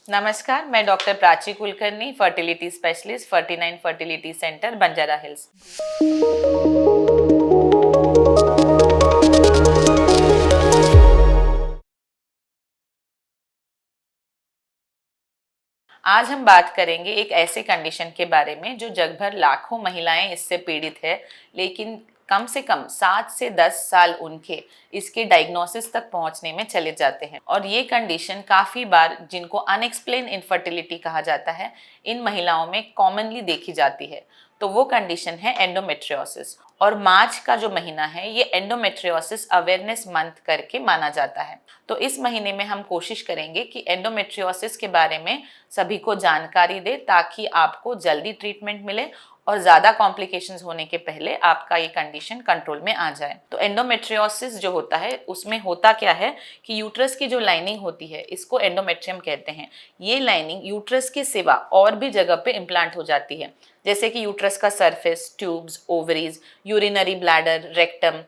नमस्कार, मैं doctor Prachi Kulkarni, fertility specialist, 49 fertility centre, Banjara hills. आज हम बात करेंगे एक ऐसे कंडीशन के बारे में जो जगभर लाखों महिलाएं इससे पीड़ित है, लेकिन कम से कम 7 से 10 साल उनके इसके डायग्नोसिस तक पहुंचने में चले जाते हैं। और ये कंडीशन काफ़ी बार, जिनको अनएक्सप्लेन इनफर्टिलिटी कहा जाता है, इन महिलाओं में कॉमनली देखी जाती है। तो वो कंडीशन है एंडोमेट्रियोसिस। और मार्च का जो महीना है ये एंडोमेट्रियोसिस अवेयरनेस मंथ करके माना जाता है। तो इस महीने में हम कोशिश करेंगे कि एंडोमेट्रियोसिस के बारे में सभी को जानकारी दे, ताकि आपको जल्दी ट्रीटमेंट मिले और ज़्यादा कॉम्प्लिकेशंस होने के पहले आपका ये कंडीशन कंट्रोल में आ जाए। तो एंडोमेट्रियोसिस जो होता है उसमें होता क्या है कि यूट्रस की जो लाइनिंग होती है, इसको एंडोमेट्रियम कहते हैं। ये लाइनिंग यूट्रस के सिवा और भी जगह पे इम्प्लांट हो जाती है, जैसे कि यूट्रस का surface, tubes, ovaries, urinary bladder, rectum,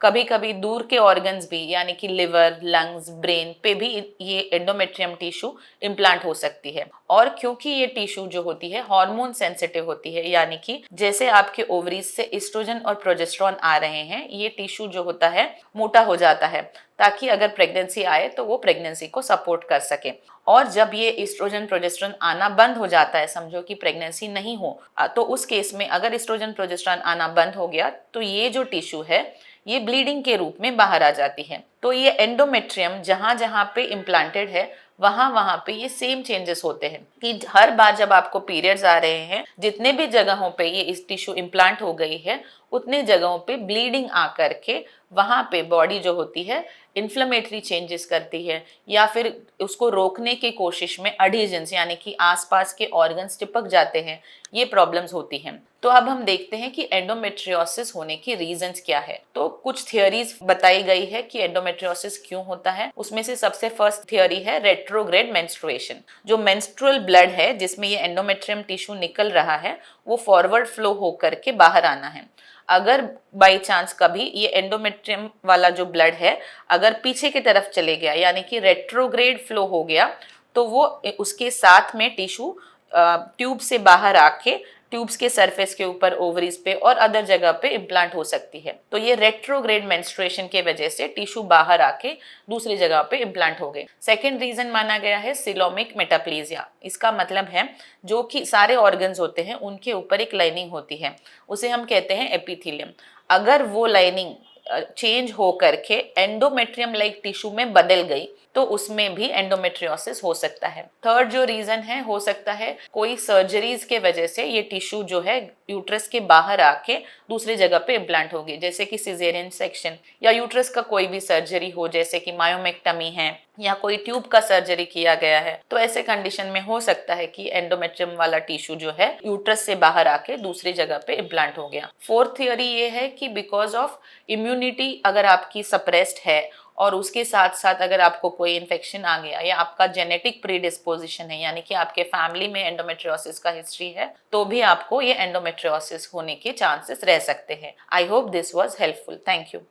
कभी कभी दूर के ऑर्गन्स भी, यानी कि लिवर, लंग्स, ब्रेन पे भी ये एंडोमेट्रियम टिश्यू इम्प्लांट हो सकती है। और क्योंकि ये टिश्यू जो होती है हार्मोन सेंसिटिव होती है, यानी कि जैसे आपके ओवरीज से एस्ट्रोजन और प्रोजेस्टेरॉन आ रहे हैं, ये टिश्यू जो होता है मोटा हो जाता है, ताकि अगर प्रेगनेंसी आए तो वो प्रेगनेंसी को सपोर्ट कर सके। और जब ये एस्ट्रोजन प्रोजेस्टेरॉन आना बंद हो जाता है, समझो कि प्रेगनेंसी नहीं हो, तो उस केस में अगर एस्ट्रोजन प्रोजेस्टेरॉन आना बंद हो गया तो ये जो टिश्यू है ये ब्लीडिंग के रूप में बाहर आ जाती है। तो ये एंडोमेट्रियम जहां जहां पे इम्प्लांटेड है वहां वहां पे ये सेम चेंजेस होते हैं कि हर बार जब आपको पीरियड्स आ रहे हैं, जितने भी जगहों पे ये इस टिश्यू इम्प्लांट हो गई है, उतने जगहों पे ब्लीडिंग आ करके वहां पे बॉडी जो होती है इन्फ्लेमेटरी चेंजेस करती है, या फिर उसको रोकने की कोशिश में अडीजेंस, यानी कि आसपास के ऑर्गन्स चिपक जाते हैं, ये प्रॉब्लम्स होती हैं। तो अब हम देखते हैं कि एंडोमेट्रियोसिस होने की रीजंस क्या है। तो कुछ थियोरीज बताई गई है कि एंडोमेट्रियोसिस क्यों होता है। उसमें से सबसे फर्स्ट थियोरी है रेट्रोग्रेड मेंस्ट्रुएशन। जो मेंस्ट्रुअल ब्लड है जिसमें ये एंडोमेट्रियम टिश्यू निकल रहा है, वो फॉरवर्ड फ्लो होकर के बाहर आना है। अगर बाई चांस कभी ये एंडोमेट्रियम वाला जो ब्लड है अगर पीछे की तरफ चले गया, यानी कि रेट्रोग्रेड फ्लो हो गया, तो वो उसके साथ में टिश्यू ट्यूब से बाहर आके ट्यूब्स के सरफेस के ऊपर, ओवरीज पे और अदर जगह पे इम्प्लांट हो सकती है। तो ये रेट्रोग्रेड मेंस्ट्रुएशन के वजह से टिश्यू बाहर आके दूसरी जगह पे इम्प्लांट हो गए। सेकेंड रीजन माना गया है सिलोमिक मेटाप्लेजिया। इसका मतलब है जो कि सारे ऑर्गन्स होते हैं उनके ऊपर एक लाइनिंग होती है, उसे हम कहते हैं एपिथेलियम। अगर वो लाइनिंग चेंज हो करके एंडोमेट्रियम लाइक टिश्यू में बदल गई तो उसमें भी एंडोमेट्रियोसिस हो सकता है। थर्ड जो रीजन है, हो सकता है कोई सर्जरीज के वजह से ये टिश्यू जो है यूट्रस के बाहर आके दूसरी जगह पे इम्प्लांट होगी, जैसे कि सिजेरियन सेक्शन या यूट्रस का कोई भी सर्जरी हो, जैसे कि मायोमेक्टमी है या कोई ट्यूब का सर्जरी किया गया है। तो ऐसे कंडीशन में हो सकता है कि एंडोमेट्रियम वाला टिश्यू जो है यूट्रस से बाहर आके दूसरी जगह पे इम्प्लांट हो गया। फोर्थ थियोरी ये है कि बिकॉज ऑफ इम्यूनिटी अगर आपकी सप्रेस्ड है और उसके साथ साथ अगर आपको कोई इन्फेक्शन आ गया या आपका जेनेटिक प्रीडिस्पोजिशन है, यानी कि आपके फैमिली में एंडोमेट्रियोसिस का हिस्ट्री है, तो भी आपको ये एंडोमेट्रियोसिस होने के चांसेस रह सकते हैं। I hope this was helpful. Thank you.